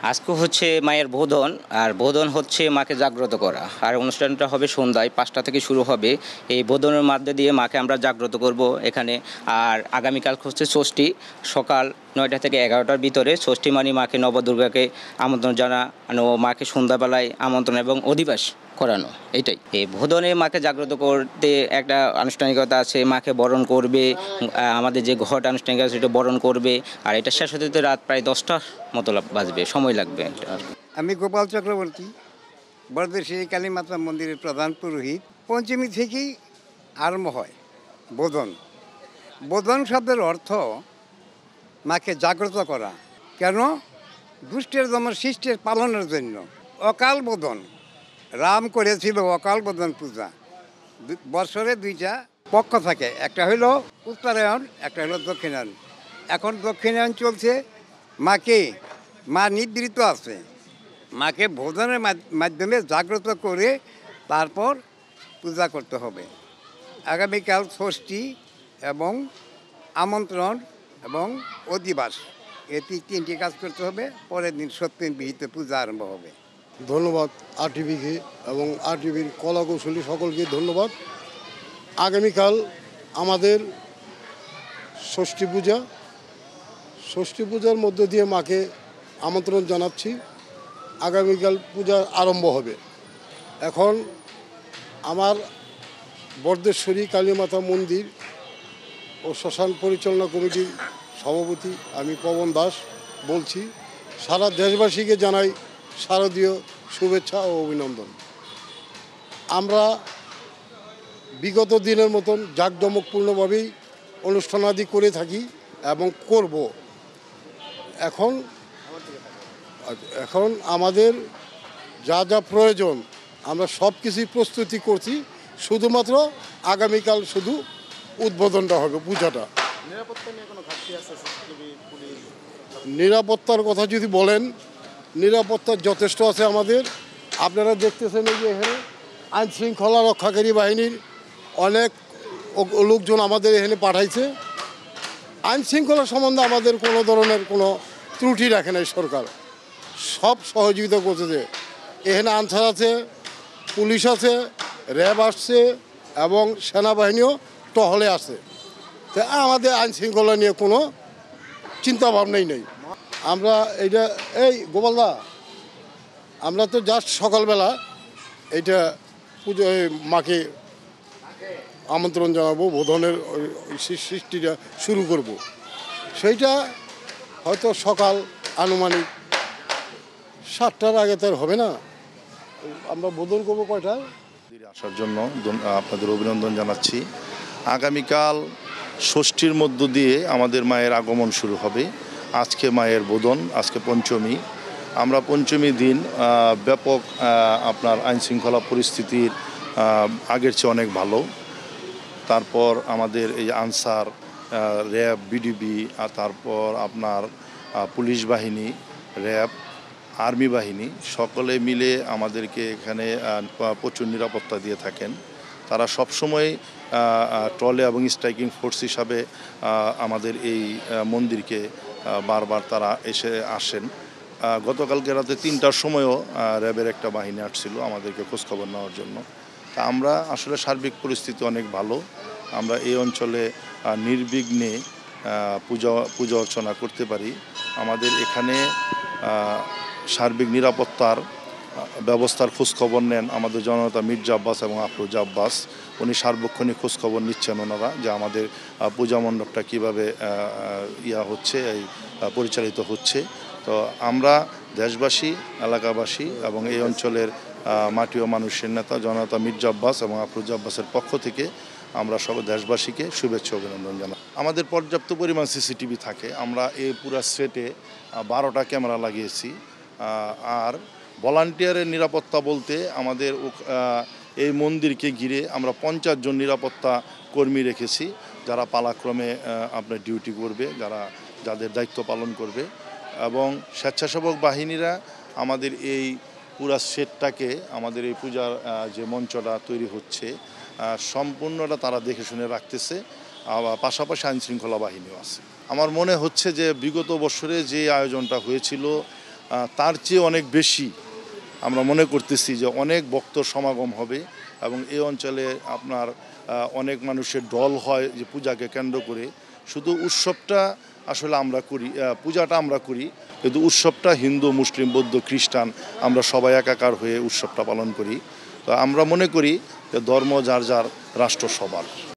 আজকে হচ্ছে মায়ের বোধন, আর বোধন হচ্ছে মাকে জাগ্রত করা। আর অনুষ্ঠানটা হবে সন্ধ্যায় 5টা থেকে শুরু হবে। এই বোধনের মধ্যে দিয়ে মাকে আমরা জাগ্রত করব এখানে। আর আগামীকাল হচ্ছে ষষ্ঠী, সকাল 9টা থেকে 11টার ভিতরে ষষ্ঠী মানে মাকে নবদুর্গাকে আমন্ত্রণ জানানো, মাকে সন্ধ্যাবেলায় আমন্ত্রণ এবং অধিবাস করানো। এটাই এই বোধনে মাকে জাগ্রত করতে একটা আনুষ্ঠানিকতা আছে। মাকে বরণ করবে, আমাদের যে ঘট আনুষ্ঠানিকতা সেটা বরণ করবে। আর এটা শেষ হতে রাত প্রায় 10টার মতো বাজবে, সময় লাগবে। আমি গোপাল চক্রবর্তী, বরদেশী কালীমাতা মন্দিরের প্রধান পুরোহিত। পঞ্চমী থেকেই আরম্ভ হয় বোধন। বোধন শব্দের অর্থ মাকে জাগ্রত করা। কেন? দুষ্টের দমন শিষ্টের পালনের জন্য। অকাল বোধন, রাম করেছিল অকাল বোধন পূজা। বছরে 2টা পক্ষ থাকে, একটা হলো উত্তরায়ণ, একটা হলো দক্ষিণায়ন। এখন দক্ষিণায়ন চলছে। মা নিবৃত্ত আছে। মাকে বোধনের মাধ্যমে জাগ্রত করে তারপর পূজা করতে হবে। আগামীকাল ষষ্ঠী এবং আমন্ত্রণ এবং অধিবাস, এই 3টি কাজ করতে হবে। পরের দিন সপ্তমী বিহিতে পূজা আরম্ভ হবে। ধন্যবাদ আরটিভিকে এবং আরটিভির কলাকৌশলী সকলকে ধন্যবাদ। আগামীকাল আমাদের ষষ্ঠী পূজা। ষষ্ঠী পূজার মধ্য দিয়ে মাকে আমন্ত্রণ জানাচ্ছি। আগামীকাল পূজা আরম্ভ হবে। এখন আমার বরদেশ্বরী কালীমাতা মন্দির ও শ্মশান পরিচালনা কমিটির সভাপতি আমি পবন দাস বলছি। সারা দেশবাসীকে জানাই শারদীয় শুভেচ্ছা ও অভিনন্দন। আমরা বিগত দিনের মতন জাঁকজমকপূর্ণভাবেই অনুষ্ঠানাদি করে থাকি এবং করব। এখন আমাদের যা যা প্রয়োজন আমরা সব কিছুই প্রস্তুতি করছি। শুধুমাত্র আগামীকাল শুধু উদ্বোধনটা হবে, পূজাটা। নিরাপত্তার কথা যদি বলেন, নিরাপত্তার যথেষ্ট আছে আমাদের। আপনারা দেখতেছেন এই যে এখানে আইনশৃঙ্খলা রক্ষাকারী বাহিনীর অনেক লোকজন আমাদের এখানে পাঠাইছে। আইনশৃঙ্খলা সম্বন্ধে আমাদের কোনো ধরনের কোনো ত্রুটি রাখে নাই সরকার, সব সহযোগিতা করতেছে। এখানে আনসার আছে, পুলিশ আছে, র্যাব আসছে এবং সেনাবাহিনীও টহলে আছে। তা আমাদের আইনশৃঙ্খলা নিয়ে কোনো চিন্তাভাবনাই নেই। আমরা গোপালদা, আমরা তো জাস্ট সকালবেলা এইটা পুজো মাকে আমন্ত্রণ জানাবো, বোধনের সৃষ্টিটা শুরু করব। সেইটা হয়তো সকাল আনুমানিক 7টার আগে তো হবে না। আমরা বোধন করবো কয়টায়? আসার জন্য আপনাদের অভিনন্দন জানাচ্ছি। আগামীকাল ষষ্ঠীর মধ্য দিয়ে আমাদের মায়ের আগমন শুরু হবে। আজকে মায়ের বোধন, আজকে পঞ্চমী। আমরা পঞ্চমী দিন ব্যাপক আপনার আইনশৃঙ্খলা পরিস্থিতির আগের চেয়ে অনেক ভালো। তারপর আমাদের এই আনসার, র্যাব, বিডিবি, তারপর আপনার পুলিশ বাহিনী, র্যাব, আর্মি বাহিনী সকলে মিলে আমাদেরকে এখানে প্রচুর নিরাপত্তা দিয়ে থাকেন। তারা সবসময় ট্রলে এবং স্ট্রাইকিং ফোর্স হিসাবে আমাদের এই মন্দিরকে বারবার তারা আসেন। গতকালকে রাতে 3টার সময়ও র্যাবের একটা বাহিনী আসছিল আমাদেরকে খোঁজখবর নেওয়ার জন্য। তা আমরা আসলে সার্বিক পরিস্থিতি অনেক ভালো। আমরা এই অঞ্চলে নির্বিঘ্নে পূজা অর্চনা করতে পারি। আমাদের এখানে সার্বিক নিরাপত্তার ব্যবস্থার খোঁজখবর নেন আমাদের জননেতা মির্জা আব্বাস এবং আফরোজা আব্বাস। উনি সার্বক্ষণিক খোঁজখবর নিচ্ছেন ওনারা, যে আমাদের পূজা মণ্ডপটা কীভাবে পরিচালিত হচ্ছে। তো আমরা দেশবাসী, এলাকাবাসী এবং এই অঞ্চলের মাটি ও মানুষের নেতা জননেতা মির্জা আব্বাস এবং আফরোজা আব্বাসের পক্ষ থেকে আমরা সব দেশবাসীকে শুভেচ্ছা অভিনন্দন জানাই। আমাদের পর্যাপ্ত পরিমাণ সিসিটিভি থাকে। আমরা এই পুরো সেটে 12টা ক্যামেরা লাগিয়েছি। আর ভলান্টিয়ারের নিরাপত্তা বলতে আমাদের এই মন্দিরকে ঘিরে আমরা 50 জন নিরাপত্তা কর্মী রেখেছি, যারা পালাক্রমে আপনার ডিউটি করবে, যাদের দায়িত্ব পালন করবে। এবং স্বেচ্ছাসেবক বাহিনীরা আমাদের এই পুরা সেটটাকে, আমাদের এই পূজার যে মঞ্চটা তৈরি হচ্ছে সম্পূর্ণটা তারা দেখে শুনে রাখতেছে। পাশাপাশি আইনশৃঙ্খলা বাহিনীও আছে। আমার মনে হচ্ছে যে বিগত বছরে যে আয়োজনটা হয়েছিল তার চেয়ে অনেক বেশি আমরা মনে করতেছি যে অনেক ভক্ত সমাগম হবে এবং এই অঞ্চলে আপনার অনেক মানুষের ঢল হয় যে পূজাকে কেন্দ্র করে। শুধু উৎসবটা আসলে আমরা করি, পূজাটা আমরা করি, কিন্তু উৎসবটা হিন্দু, মুসলিম, বৌদ্ধ, খ্রিস্টান আমরা সবাই একাকার হয়ে উৎসবটা পালন করি। তো আমরা মনে করি যে ধর্ম যার যার, রাষ্ট্র সবার।